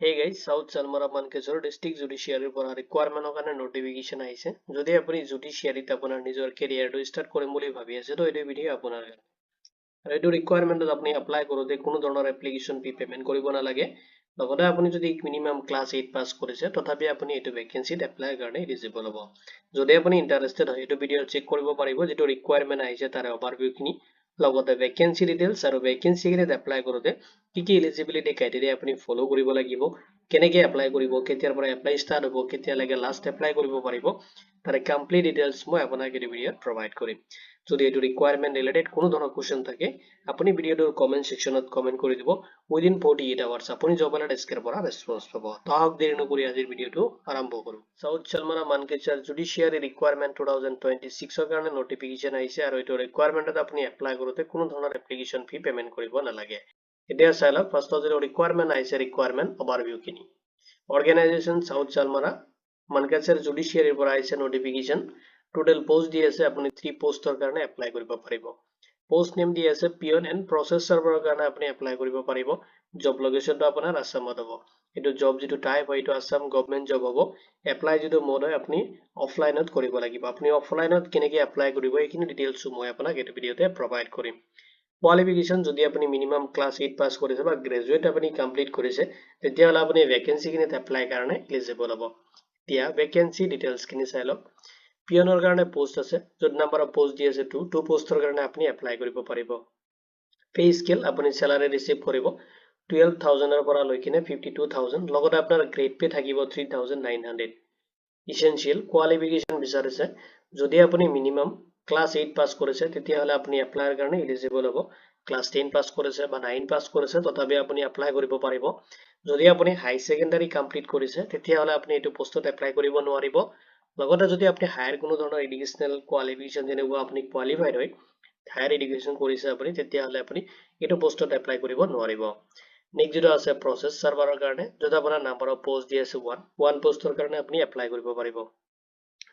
Hey guys, South Salmara Mankeshwar District Judiciary for requirement of notification আইছে যদি আপুনি জুডিশিয়ারিতে আপোনাৰ নিজৰ কেৰিয়াৰটো ষ্টাৰ্ট কৰিম বুলি ভাবি আছে তো এই ভিডিও আপোনাৰ আৰু এইটো ৰিকুৱাৰমেন্টত আপুনি এপ্লাই কৰোতে কোনো ধৰণৰ এপ্লিকেশন ফি পেমেন্ট কৰিব নালাগে লগতে আপুনি যদি মিনিমাম ক্লাছ 8 পাস কৰিছে তথাপি আপুনি এইটো ভ্যাকেন্সিত এপ্লাই কাৰণে এলিজিবল হ'ব যদি আপুনি ইন্টাৰেস্টেড হয় এইটো ভিডিও চেক কৰিব পাৰিব যেটো ৰিকুৱাৰমেন্ট আইছে তাৰ ওভাৰভিউ খিনি লগতে ভ্যাকেন্সি ডিটেইলছ আৰু ভ্যাকেন্সি খিনি এপ্লাই কৰোতে কি এলিজিবিলিটি ক্ৰাইটেৰিয়া আপুনি ফলো কৰিব লাগিব কেনেকৈ এপ্লাই কৰিব কেতিয়াৰ পৰা এপ্লাই ষ্টাৰ্ট হ'ব কেতিয়ালৈকে লাষ্ট এপ্লাই কৰিব পাৰিব তাৰ কমপ্লিট ডিটেইলছ মই আপোনাক এই ভিডিওত প্ৰভাইড কৰিম যদি এইটো ৰিকুৱাৰমেন্ট ৰিলেটেড কোনো ধৰণৰ কোৱেশ্চন থাকে আপুনি ভিডিওটোৰ কমেন্ট সেকশনত কমেন্ট কৰি দিব উইদিন 48 আৱাৰ্ছ আপুনি জব এলাৰ্ট ডেস্কৰ পৰা ৰেসপন্স পাব তাহক দেৰি নকৰি আজিৰ ভিডিওটো আৰম্ভ কৰো সাউথ চালমাৰা মানকেশ্বৰ জুডিশিয়াৰি ৰিকুৱাৰমেন্ট 2026 ৰ কাৰণে নটিফিকেশন আহিছে আৰু এইটো ৰিকুৱাৰমেন্টত আপুনি এপ্লাই কৰোতে কোনো ধৰণৰ এপ্লিকেশন ফি পেমেন্ট কৰিব নালাগে এতিয়া চাই লওক ফাৰ্ষ্টত যে ৰিকুৱাৰমেন্ট আহিছে ৰিকুৱাৰমেন্ট ওভাৰভিউ খিনি অৰ্গানাইজেচন সাউথ চালমাৰা মানকেশ্বৰ জুডিশিয়াৰিৰ পৰা আহিছে নটিফিকেশন টোটাল পোষ্ট দি আছে আপুনি 3 পোষ্টৰ কাৰণে এপ্লাই কৰিব পাৰিব পোষ্ট নেম দি আছে পিয়ন এণ্ড প্ৰসেছ সাৰ্ভাৰৰ কাৰণে আপুনি এপ্লাই কৰিব পাৰিব জব লোকেশনটো আপোনাৰ আসামত হ'ব এটো জব যেটো টাইপ হয় এটো আসাম গভৰ্নমেন্ট জব হ'ব এপ্লাই যেটো মোড হয় আপুনি অফলাইনত কৰিব লাগিব আপুনি অফলাইনত কেনেকৈ এপ্লাই কৰিব এইখিনি ডিটেইলছ মই আপোনাক এই ভিডিওতে প্ৰভাইড কৰিম কোৱালিফিকেশন যদি আপুনি মিনিমাম ক্লাছ 8 পাস কৰিছে বা গ্ৰেজুৱেট আপুনি কমপ্লিট কৰিছে তেতিয়া হলে আপুনি ভ্যাকেন্সি খিনিত এপ্লাই কাৰণে এলিজিবল হ'ব এতিয়া ভ্যাকেন্সি ডিটেইলছ খিনি চাই লওক পিয়নৰ কাৰণে পোষ্ট আছে যত নাম্বাৰ অফ পোষ্ট দি আছে 2 পোষ্টৰ কাৰণে আপুনি এপ্লাই কৰিব পাৰিব পে স্কেল আপুনি স্যালাৰি ৰিসিভ কৰিব 12000 ৰ পৰা লৈ কিনে 52000 লগতে আপোনাৰ গ্ৰেড পে থাকিব 3900 ইসেনশিয়াল কোৱালিফিকেশন বিচাৰিছে যদি আপুনি মিনিমাম ক্লাছ 8 পাস কৰিছে তেতিয়া হলে আপুনি এপ্লাইৰ কাৰণে এলিজিবল হ'ব ক্লাছ 10 পাস কৰিছে বা 9 পাস কৰিছে তথাপি আপুনি এপ্লাই কৰিব পাৰিব যদি আপুনি হাই সেকেন্ডাৰী কমপ্লিট কৰিছে তেতিয়া হলে আপুনি এটো পোষ্টত এপ্লাই কৰিব নোৱাৰিব লগতে যদি আপুনি হায়াৰ কোনো ধৰণৰ এডুকেশনাল কোৱালিফিকেশন যেনেকুৱা আপুনি কোৱালিফাইড হয় হায়াৰ এডুকেশন কৰিছে আপুনি তেতিয়া হলে আপুনি এটো পোষ্টত এপ্লাই কৰিব নোৱাৰিব নেক্সট যেটো আছে প্ৰসেছ সাৰ্ভাৰৰ কাৰণে যত আপোনাৰ নাম্বাৰ অফ পোষ্ট দি আছে 1 পোষ্টৰ কাৰণে আপুনি এপ্লাই কৰিব পাৰিব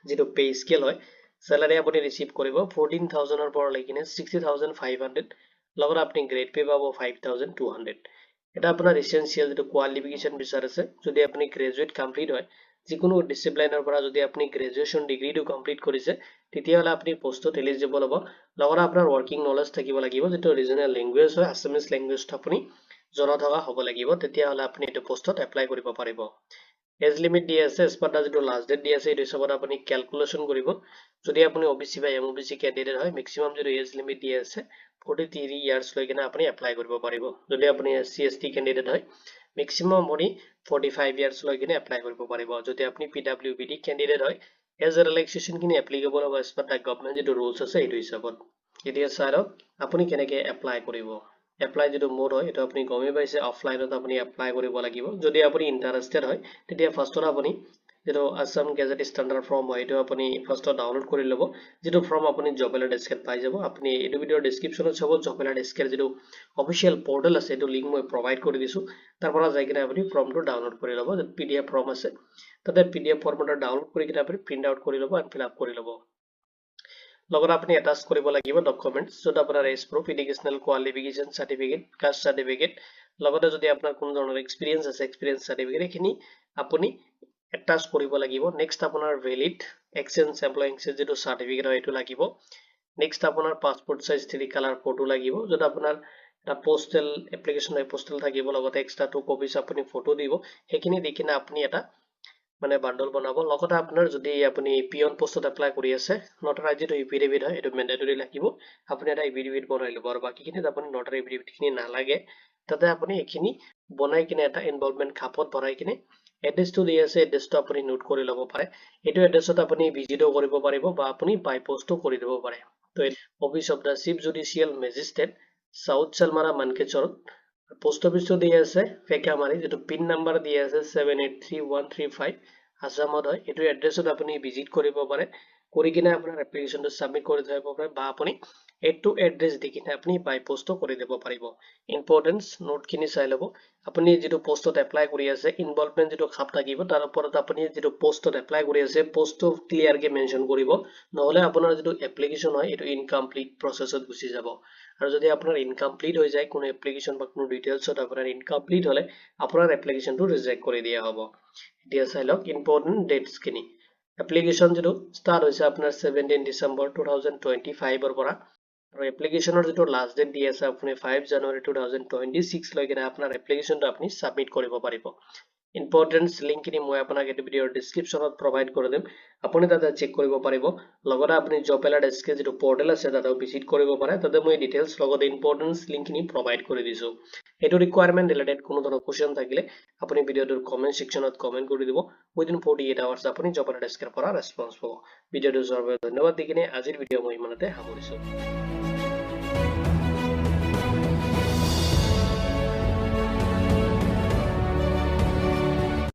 যেটো পে স্কেল হয় স্যালাৰি আপুনি ৰিসিভ কৰিব 14000 ৰ পৰা লৈ কিনে 60500 লগতে আপুনি গ্ৰেড পে পাব 5200 এটা আপোনাৰ এসেনশিয়াল যেটো কোৱালিফিকেশন বিচাৰিছে যদি আপুনি গ্ৰেজুৱেট কমপ্লিট হয় যিকোনো ডিসিপ্লিনৰ পৰা যদি আপুনি গ্ৰেজুৱেচন ডিগ্ৰীটো কমপ্লিট কৰিছে তেতিয়া হলে আপুনি পোষ্টত এলিজিবল হ'ব লগতে আপোনাৰ ওয়াৰ্কিং নলেজ থাকিব লাগিব যেটো ৰিজনাল ল্যাঙ্গুৱেজ হয় আসামিজ ল্যাঙ্গুৱেজটো আপুনি জনা থকা হ'ব লাগিব তেতিয়া হলে আপুনি এটো পোষ্টত এপ্লাই কৰিব পাৰিব এজ লিমিট দি আছে স্পটা যেটো লাষ্ট ডেট দি আছে এই হিচাপত আপুনি ক্যালকুলেশন কৰিব যদি আপুনি ওবিসি বা এমওবিসি ক্যান্ডিডেট হয় ম্যাক্সিমাম যেটো এজ লিমিট দি আছে 43 ইয়ার্স লৈ কিনে আপুনি এপ্লাই কৰিব পাৰিব যদি আপুনি এসসি এসটি ক্যান্ডিডেট হয় ম্যাক্সিমাম আপুনি 45 ইয়াৰ্স লৈ কিনে এপ্লাই কৰিব পাৰিব যদি আপুনি পিডব্লিউবিডি ক্যান্ডিডেট হয় এজ ৰিলেক্সেশন কিনি এপ্লিকেবল হ'ব স্পটা গভৰ্নমেন্ট যেটো ৰুলছ আছে এইটো হিচাপত এতিয়া চাই আপুনি কেনেকৈ এপ্লাই কৰিব এপ্লাই যেটো মোড হয় এটো আপুনি গমে পাইছে অফলাইনত আপুনি এপ্লাই কৰিব লাগিব যদি আপুনি ইন্টাৰেস্টেড হয় তেতিয়া ফাৰ্ষ্টত আপুনি যেটো আসাম গেজেট স্ট্যান্ডাৰ্ড ফৰ্ম হয় এটো আপুনি ফাৰ্ষ্টত ডাউনলোড কৰি ল'ব যেটো ফৰ্ম আপুনি জব এলাৰ্ট ডেস্কত পাই যাব আপুনি এই ভিডিওৰ ডেসক্ৰিপচনত চাব জব এলাৰ্ট ডেস্কৰ যেটো অফিশিয়াল পোৰ্টাল আছে এটো লিংক মই প্ৰভাইড কৰি দিছো তাৰ পৰা যাই কিনে আপুনি ফৰ্মটো ডাউনলোড কৰি ল'ব যেটো পিডিএফ ফৰ্ম আছে তাতে পিডিএফ ফৰ্মটো ডাউনলোড কৰি কিনে আপুনি প্ৰিন্ট আউট কৰি ল'ব আৰু ফিল আপ কৰি ল'ব লগতে আপুনি এটাচ কৰিব লাগিব ডকুমেন্টস যত আপোনাৰ age proof educational qualification certificate caste certificate লগতে যদি আপোনাৰ কোনো ধৰণৰ এক্সপেৰিয়েন্স আছে এক্সপেৰিয়েন্স সাৰ্টিফিকেট এখিনি আপুনি এটাচ কৰিব লাগিব নেক্সট আপোনাৰ ভ্যালিড এক্সচেঞ্জ এমপ্লয়ি এক্সচেঞ্জ যেটো সাৰ্টিফিকেট হয় এটো লাগিব নেক্সট আপোনাৰ পাসপোৰ্ট সাইজ 3 কালাৰ ফটো লাগিব যত আপোনাৰ এটা পোস্টাল এপ্লিকেশন হয় পোস্টাল থাকিব লগতে এক্সট্ৰা 2 কপিজ আপুনি ফটো দিব হেখিনি দেখিনা আপুনি এটা মানে বান্ডল বনাব লগতে আপোনাৰ যদি আপুনি পিয়ন পোষ্টত এপ্লাই কৰি আছে নটাৰাইজ যেটো এফিডেভিট হয় এটো ম্যান্ডেটৰি লাগিব আপুনি এটা এফিডেভিট বনাই ল'ব আৰু বাকিখিনি আপুনি নটাৰি এফিডেভিট খিনি নালাগে তাতে আপুনি এখিনি বনাই কিনে এটা ইনভলভমেন্ট খাপত ভৰাই কিনে এড্ৰেছটো দি আছে এড্ৰেছটো আপুনি নোট কৰি ল'ব পাৰে এটো এড্ৰেছত আপুনি ভিজিটও কৰিব পাৰিব বা আপুনি বাই পোষ্টও কৰি দিব পাৰে তো office of the chief judicial magistrate south Salmara Mankeshwar post অফিসটো দি আছে ফেকামাৰি যেটো পিন নাম্বাৰ দি আছে 783135 আসামত হয় এটো এড্ৰেছত আপুনি ভিজিট কৰিব পাৰে কৰি কিনে আপোনাৰ এপ্লিকেশনটো সাবমিট কৰি থব পাৰে বা আপুনি এটো এড্ৰেছ দি কিনে আপুনি বাই পোষ্টও কৰি দিব পাৰিব ইম্পৰ্টেন্স নোট খিনি চাই লব আপুনি যেটো পোষ্টত এপ্লাই কৰি আছে ইনভলভমেন্ট যেটো খাপ থাকিব তাৰ ওপৰত আপুনি যেটো পোষ্টত এপ্লাই কৰি আছে পোষ্টটো ক্লিয়াৰকে মেনশন কৰিব নহলে আপোনাৰ যেটো এপ্লিকেশন হয় এটো ইনকমপ্লিট প্ৰসেছত গুচি যাব আৰু যদি আপোনাৰ ইনকমপ্লিট হৈ যায় কোনো এপ্লিকেশন বা কোনো ডিটেইলছত আপোনাৰ ইনকমপ্লিট হলে আপোনাৰ এপ্লিকেশনটো ৰিজেক্ট কৰি দিয়া হ'ব এতিয়া চাই লওক ইম্পৰ্টেন্ট ডেটস খিনি এপ্লিকেশন যেটো ষ্টাৰ্ট হৈছে আপোনাৰ 17 ডিসেম্বৰ 2025 ৰ পৰা আৰু এপ্লিকেশনৰ যেটো লাষ্ট ডেট দি আছে আপুনি 5 জানুৱাৰী 2026 লৈকে আপোনাৰ এপ্লিকেশনটো আপুনি সাবমিট কৰিব পাৰিব ইম্পৰ্টেন্ট লিংক খিনি মই আপোনাক এই ভিডিওৰ ডেসক্ৰিপচনত প্ৰভাইড কৰি দিম আপুনি তাতে চেক কৰিব পাৰিব লগতে আপুনি জব এলাৰ্ট এছকে যেটো পোৰ্টেল আছে তাতে ভিজিট কৰিব পাৰে তাতে মই ডিটেইলছ লগতে ইম্পৰ্টেন্ট লিংক খিনি প্ৰভাইড কৰি দিছো এটো ৰিকোয়াৰমেন্ট ৰিলেটেড কোনো ধৰণৰ কোৱেশ্চন থাকিলে আপুনি ভিডিওটোৰ কমেন্ট সেকশনত কমেন্ট কৰি দিব উইদিন 48 আৱাৰ্ছ আপুনি জব এলাৰ্ট এছকৰ পৰা ৰেসপন্স পাব ভিডিওটো যোৱাৰ বাবে ধন্যবাদ দিকিনে আজিৰ ভিডিও মই ইমানতে সামৰিছো